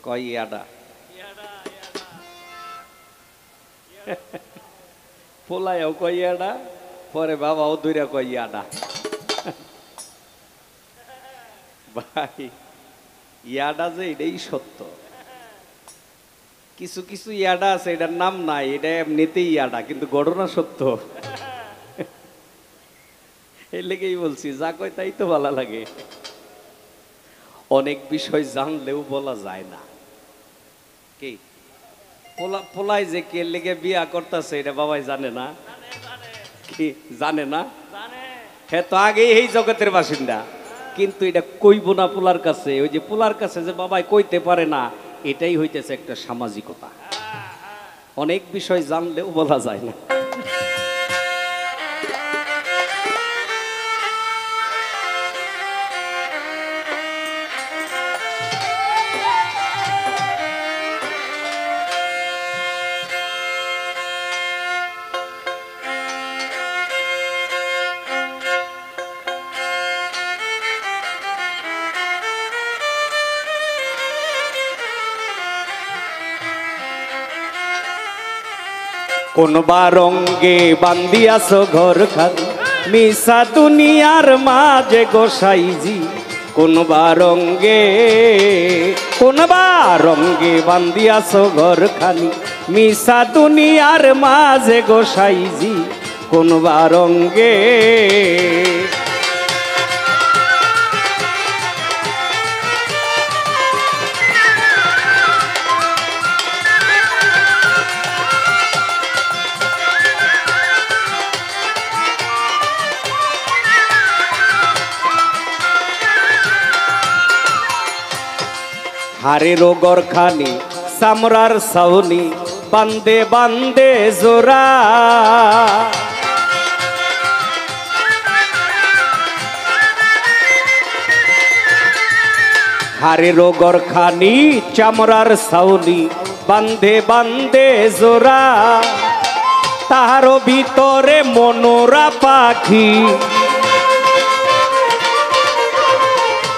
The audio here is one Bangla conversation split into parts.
কয় ইয়াডা পোলায়ও কয় ইয়াডা, পরে বাবাও দূরে কয় ইয়াডা। ভাই ইয়াডা যে এটাই সত্য, কিছু কিছু ইয়াডা আছে এটার নাম নাই, এটা এমনিতেই ইয়াডা, কিন্তু ঘটনা সত্য। এর লেগেই বলছি যা কয় তাই তো ভালো লাগে। অনেক বিষয় জানলেও বলা যায় না। কি পোলাই যে কে লেগে বিয়া করতেছে এটা বাবাই জানে না? কি জানে না? হ্যাঁ, তো আগেই এই জগতের বাসিন্দা, কিন্তু এটা কইব না পোলার কাছে। ওই যে পোলার কাছে যে বাবাই কইতে পারে না, এটাই হইতেছে একটা সামাজিকতা। অনেক বিষয় জানলেও বলা যায় না। কোন রঙ্গে বান্দিয়াছ ঘর খালি মিশা দুনিয়ার মাঝে গোসাইজি। কোন রঙ্গে বান্দিয়াছ ঘর খালি মিশা দুনিয়ার মাঝে গোসাইজি। কোন রঙ্গে হারের গরখানি সামরার সাউনি বান্দে বান্দে জোড়া। হারের গরখানি চামড়ার সাউনি বান্দে বান্দে জোড়া। তাহারও ভিতরে মনোরা পাখি,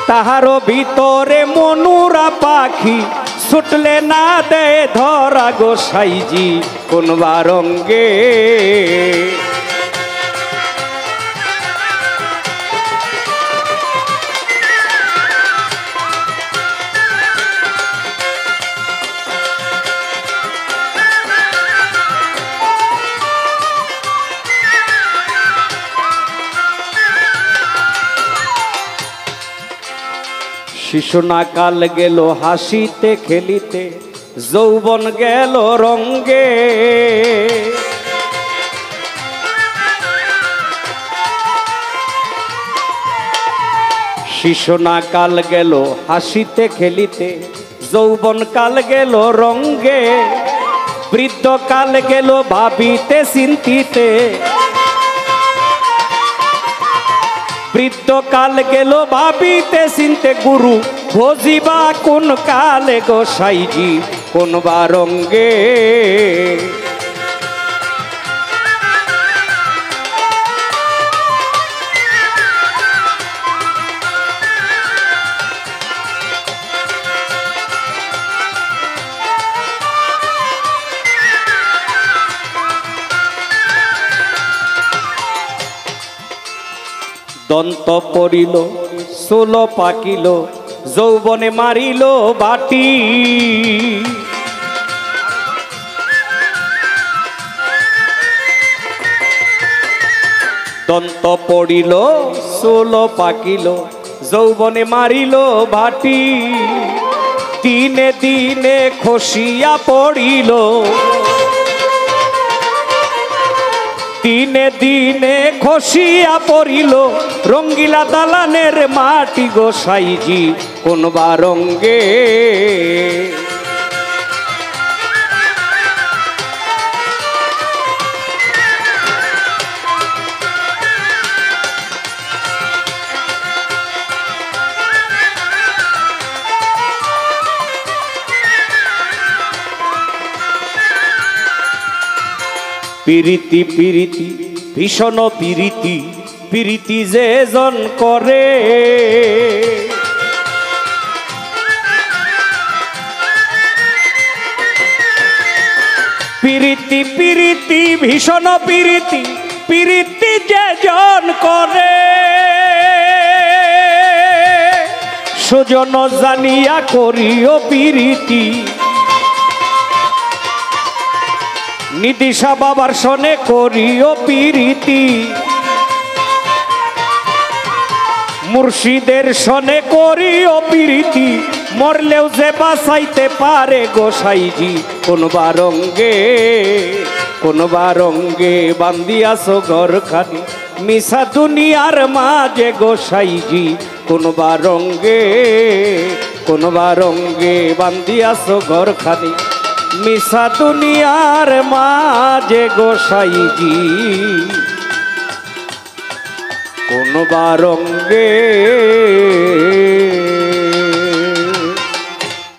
তাহারও ভিতরে মনুরা পাখি ছুটলে না দে ধরা গোসাইজি। কোন রঙ্গে শিশু না কাল গেল হাসিতে খেলিতে, যৌবন গেল রঙ্গে। শিশু না কাল গেল হাসিতে খেলিতে, যৌবন কাল গেল রঙ্গে। বৃদ্ধ কাল গেল ভাবিতে চিন্তিতে, বৃদ্ধ কাল গেল ভাবিতে চিনতে। গুরু ভজিবা কোন কালে গোসাইজি। কোন রঙ্গে দন্ত পড়িল ষোল পাকিল, যৌবনে মারিল বাটি। দন্ত পড়িল ষোল পাকিল, যৌবনে মারিল বাটি। দিনে দিনে খসিয়া পড়িল, দিনে দিনে খসিয়া পড়িল রঙ্গিলা দালানের মাটি গোসাইজি। কোন রঙ্গে পিরিতি পিরিতি ভীষণ পিরিতি, পিরিতি যে জন করে। পিরিতি পিরিতি ভীষণ পিরিতি পিরিতি যে জন করে সুজন জানিয়া করিও পিরিতি নিদিশা বাবার সনে করিও পিরিতি মুর্শিদের সনে করিও পিরিতি মরলেও যে বাঁচাইতে পারে গোসাইজি কোনবা রঙ্গে বান্দিয়াছো ঘরখানি মিশা দুনিয়ার মাঝে গোসাইজি কোনবা রঙ্গে বান্দিয়াছো ঘরখানি মিশা দুনিয়ার মাঝে গোসাইজি কোনবা রঙ্গে